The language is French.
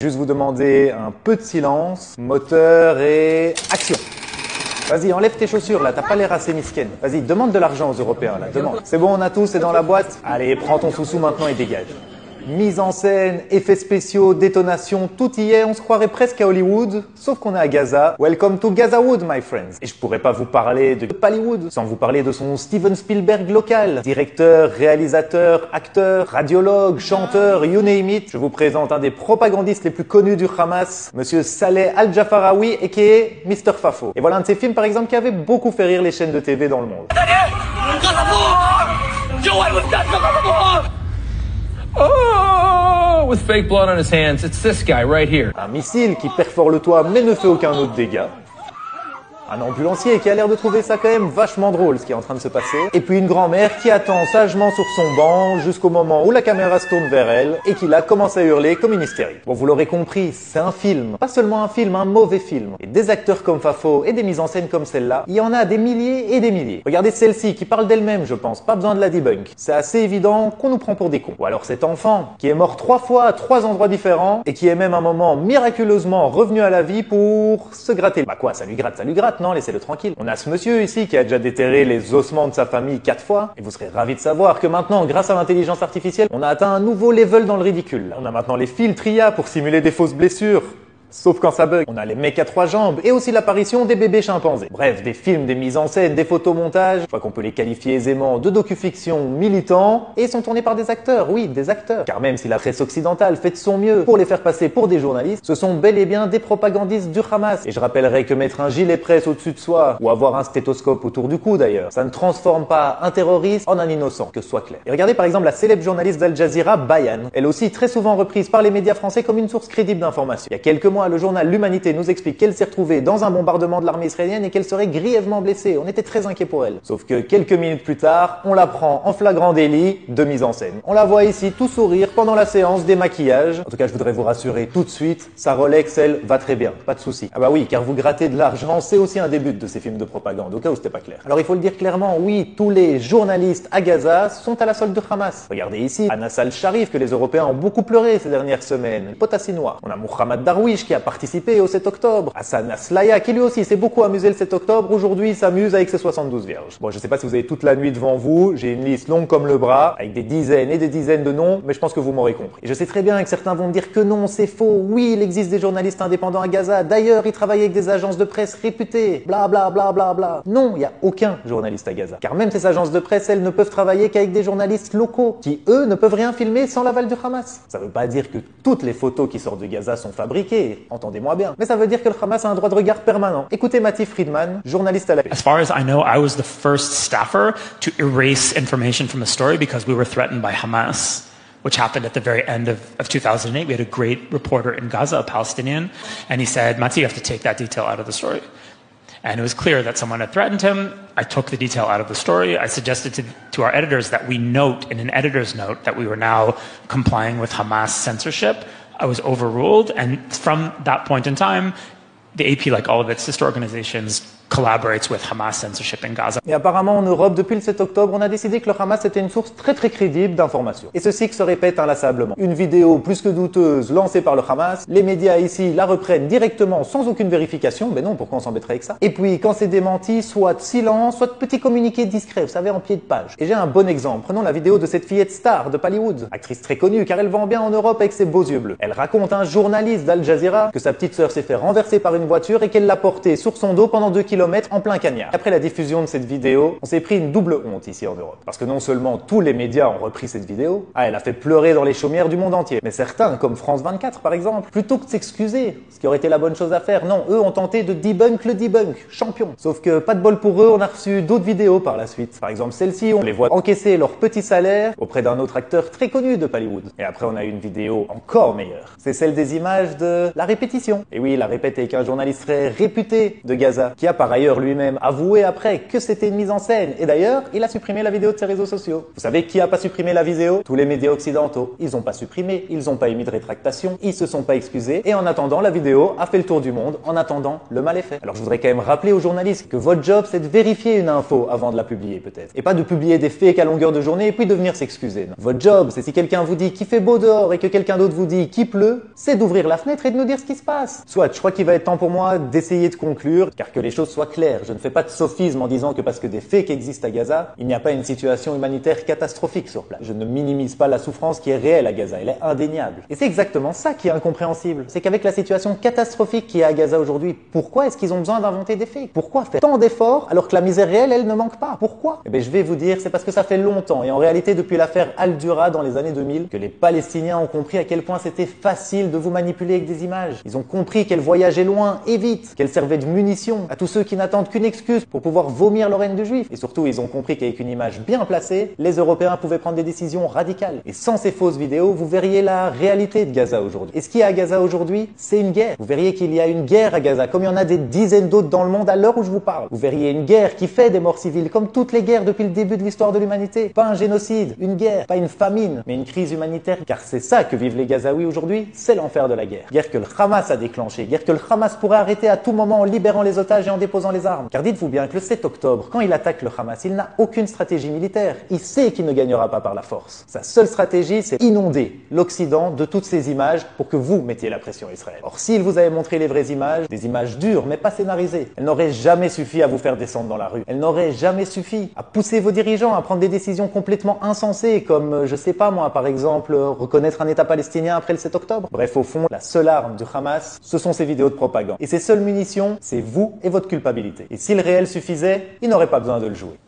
Juste vous demander un peu de silence, moteur et action. Vas-y, enlève tes chaussures là, t'as pas l'air assez misquine. Vas-y, demande de l'argent aux Européens là, demande. C'est bon, on a tout, c'est dans la boîte. Allez, prends ton sous-sous maintenant et dégage. Mise en scène, effets spéciaux, détonation, tout y est, on se croirait presque à Hollywood, sauf qu'on est à Gaza. Welcome to Gazawood, my friends. Et je pourrais pas vous parler de Pallywood sans vous parler de son Steven Spielberg local. Directeur, réalisateur, acteur, radiologue, chanteur, you name it. Je vous présente un des propagandistes les plus connus du Hamas, monsieur Saleh Al-Jafaraoui, a.k.a. Mr. Fafo. Et voilà un de ses films par exemple qui avait beaucoup fait rire les chaînes de TV dans le monde. Oh, with fake blood on his hands. It's this guy right here. Un missile qui perfore le toit mais ne fait aucun autre dégât. Un ambulancier qui a l'air de trouver ça quand même vachement drôle ce qui est en train de se passer. Et puis une grand-mère qui attend sagement sur son banc jusqu'au moment où la caméra se tourne vers elle et qui là commence à hurler comme une hystérie. Bon, vous l'aurez compris, c'est un film. Pas seulement un film, un mauvais film. Et des acteurs comme Fafo et des mises en scène comme celle-là, il y en a des milliers et des milliers. Regardez celle-ci qui parle d'elle-même, je pense. Pas besoin de la debunk. C'est assez évident qu'on nous prend pour des cons. Ou alors cet enfant qui est mort 3 fois à 3 endroits différents et qui est même à un moment miraculeusement revenu à la vie pour se gratter. Bah quoi, ça lui gratte, non, laissez-le tranquille. On a ce monsieur ici qui a déjà déterré les ossements de sa famille 4 fois, et vous serez ravis de savoir que maintenant, grâce à l'intelligence artificielle, on a atteint un nouveau level dans le ridicule. On a maintenant les filtres IA pour simuler des fausses blessures. Sauf quand ça bug. On a les mecs à 3 jambes et aussi l'apparition des bébés chimpanzés. Bref, des films, des mises en scène, des photomontages. Je crois qu'on peut les qualifier aisément de docu-fiction militants et sont tournés par des acteurs. Oui, des acteurs. Car même si la presse occidentale fait de son mieux pour les faire passer pour des journalistes, ce sont bel et bien des propagandistes du Hamas. Et je rappellerai que mettre un gilet presse au-dessus de soi ou avoir un stéthoscope autour du cou d'ailleurs, ça ne transforme pas un terroriste en un innocent, que ce soit clair. Et regardez par exemple la célèbre journaliste d'Al Jazeera, Bayan. Elle aussi très souvent reprise par les médias français comme une source crédible d'information. Il y a quelques mois, le journal L'Humanité nous explique qu'elle s'est retrouvée dans un bombardement de l'armée israélienne et qu'elle serait grièvement blessée. On était très inquiets pour elle. Sauf que quelques minutes plus tard, on la prend en flagrant délit de mise en scène. On la voit ici tout sourire pendant la séance des maquillages. En tout cas, je voudrais vous rassurer tout de suite, sa Rolex, elle, va très bien. Pas de souci. Ah bah oui, car vous grattez de l'argent, c'est aussi un des buts de ces films de propagande, au cas où c'était pas clair. Alors il faut le dire clairement, oui, tous les journalistes à Gaza sont à la solde de Hamas. Regardez ici, Anas al-Sharif, que les Européens ont beaucoup pleuré ces dernières semaines. Le potassi noir. On a Mohamed Darwish qui a participé au 7 octobre. Hassan Aslaya qui lui aussi s'est beaucoup amusé le 7 octobre. Aujourd'hui, il s'amuse avec ses 72 vierges. Bon, je sais pas si vous avez toute la nuit devant vous. J'ai une liste longue comme le bras, avec des dizaines et des dizaines de noms, mais je pense que vous m'aurez compris. Et je sais très bien que certains vont me dire que non, c'est faux. Oui, il existe des journalistes indépendants à Gaza. D'ailleurs, ils travaillent avec des agences de presse réputées. Bla bla bla bla bla. Non, il y a aucun journaliste à Gaza. Car même ces agences de presse, elles ne peuvent travailler qu'avec des journalistes locaux, qui eux ne peuvent rien filmer sans l'aval du Hamas. Ça veut pas dire que toutes les photos qui sortent de Gaza sont fabriquées. Entendez-moi bien. Mais ça veut dire que le Hamas a un droit de regard permanent. Écoutez Mati Friedman, journaliste à la... As far as I know, I was the first staffer to erase information from the story because we were threatened by Hamas, which happened at the very end of 2008. We had a great reporter in Gaza, a Palestinian, and he said, Mati, you have to take that detail out of the story. And it was clear that someone had threatened him. I took the detail out of the story. I suggested to our editors that we note in an editor's note that we were now complying with Hamas censorship. I was overruled, and from that point in time, the AP, like all of its sister organizations, collaborates with Hamas censorship in Gaza. Et apparemment en Europe, depuis le 7 octobre, on a décidé que le Hamas était une source très crédible d'informations. Et ce cycle se répète inlassablement. Une vidéo plus que douteuse lancée par le Hamas, les médias ici la reprennent directement sans aucune vérification, mais non, pourquoi on s'embêterait avec ça? Et puis quand c'est démenti, soit de silence, soit de petits communiqués discrets, vous savez, en pied de page. Et j'ai un bon exemple, prenons la vidéo de cette fillette star de Pallywood, actrice très connue car elle vend bien en Europe avec ses beaux yeux bleus. Elle raconte à un journaliste d'Al Jazeera que sa petite sœur s'est fait renverser par une voiture et qu'elle l'a portée sur son dos pendant 2 kilomètres en plein cagnard. Après la diffusion de cette vidéo, on s'est pris une double honte ici en Europe. Parce que non seulement tous les médias ont repris cette vidéo, elle a fait pleurer dans les chaumières du monde entier. Mais certains, comme France 24 par exemple, plutôt que de s'excuser, ce qui aurait été la bonne chose à faire, non, eux ont tenté de debunk le debunk, champion. Sauf que pas de bol pour eux, on a reçu d'autres vidéos par la suite. Par exemple celle-ci, on les voit encaisser leur petit salaire auprès d'un autre acteur très connu de Pallywood. Et après on a eu une vidéo encore meilleure. C'est celle des images de la répétition. Et oui, la répète avec un journaliste très réputé de Gaza, qui a par ailleurs lui-même avoué après que c'était une mise en scène. Et d'ailleurs, il a supprimé la vidéo de ses réseaux sociaux. Vous savez qui a pas supprimé la vidéo? Tous les médias occidentaux. Ils ont pas supprimé, ils ont pas émis de rétractation, ils se sont pas excusés. Et en attendant, la vidéo a fait le tour du monde. En attendant, le mal est fait. Alors je voudrais quand même rappeler aux journalistes que votre job, c'est de vérifier une info avant de la publier peut-être. Et pas de publier des fakes à longueur de journée et puis de venir s'excuser. Non. Votre job, c'est si quelqu'un vous dit qu'il fait beau dehors et que quelqu'un d'autre vous dit qu'il pleut, c'est d'ouvrir la fenêtre et de nous dire ce qui se passe. Soit, je crois qu'il va être temps pour moi d'essayer de conclure, car que les choses soient claires. Je ne fais pas de sophisme en disant que parce que des fakes existent à Gaza, il n'y a pas une situation humanitaire catastrophique sur place. Je ne minimise pas la souffrance qui est réelle à Gaza, elle est indéniable. Et c'est exactement ça qui est incompréhensible. C'est qu'avec la situation catastrophique qui est à Gaza aujourd'hui, pourquoi est-ce qu'ils ont besoin d'inventer des fakes? Pourquoi faire tant d'efforts alors que la misère réelle, elle ne manque pas? Pourquoi? Eh bien, je vais vous dire, c'est parce que ça fait longtemps, et en réalité depuis l'affaire Al-Dura dans les années 2000, que les Palestiniens ont compris à quel point c'était facile de vous manipuler avec des images. Ils ont compris qu'elles voyageaient loin et vite, qu'elles servaient de munitions à tous ceux qui n'attendent qu'une excuse pour pouvoir vomir leur haine de juifs. Et surtout, ils ont compris qu'avec une image bien placée, les Européens pouvaient prendre des décisions radicales. Et sans ces fausses vidéos, vous verriez la réalité de Gaza aujourd'hui. Et ce qui est à Gaza aujourd'hui, c'est une guerre. Vous verriez qu'il y a une guerre à Gaza, comme il y en a des dizaines d'autres dans le monde à l'heure où je vous parle. Vous verriez une guerre qui fait des morts civiles, comme toutes les guerres depuis le début de l'histoire de l'humanité. Pas un génocide, une guerre, pas une famine, mais une crise humanitaire. Car c'est ça que vivent les Gazaouis aujourd'hui, c'est l'enfer de la guerre. Guerre que le Hamas a déclenchée, guerre que le Hamas pourrait arrêter à tout moment en libérant les otages et en déposant les armes. Car dites-vous bien que le 7 octobre, quand il attaque le Hamas, il n'a aucune stratégie militaire. Il sait qu'il ne gagnera pas par la force. Sa seule stratégie, c'est inonder l'Occident de toutes ces images pour que vous mettiez la pression à Israël. Or, s'il vous avait montré les vraies images, des images dures mais pas scénarisées, elles n'auraient jamais suffi à vous faire descendre dans la rue. Elles n'auraient jamais suffi à pousser vos dirigeants à prendre des décisions complètement insensées comme, je sais pas moi, par exemple, reconnaître un État palestinien après le 7 octobre. Bref, au fond, la seule arme du Hamas, ce sont ces vidéos de propagande. Et ces seules munitions, c'est vous et votre culpabilité. Et si le réel suffisait, il n'aurait pas besoin de le jouer.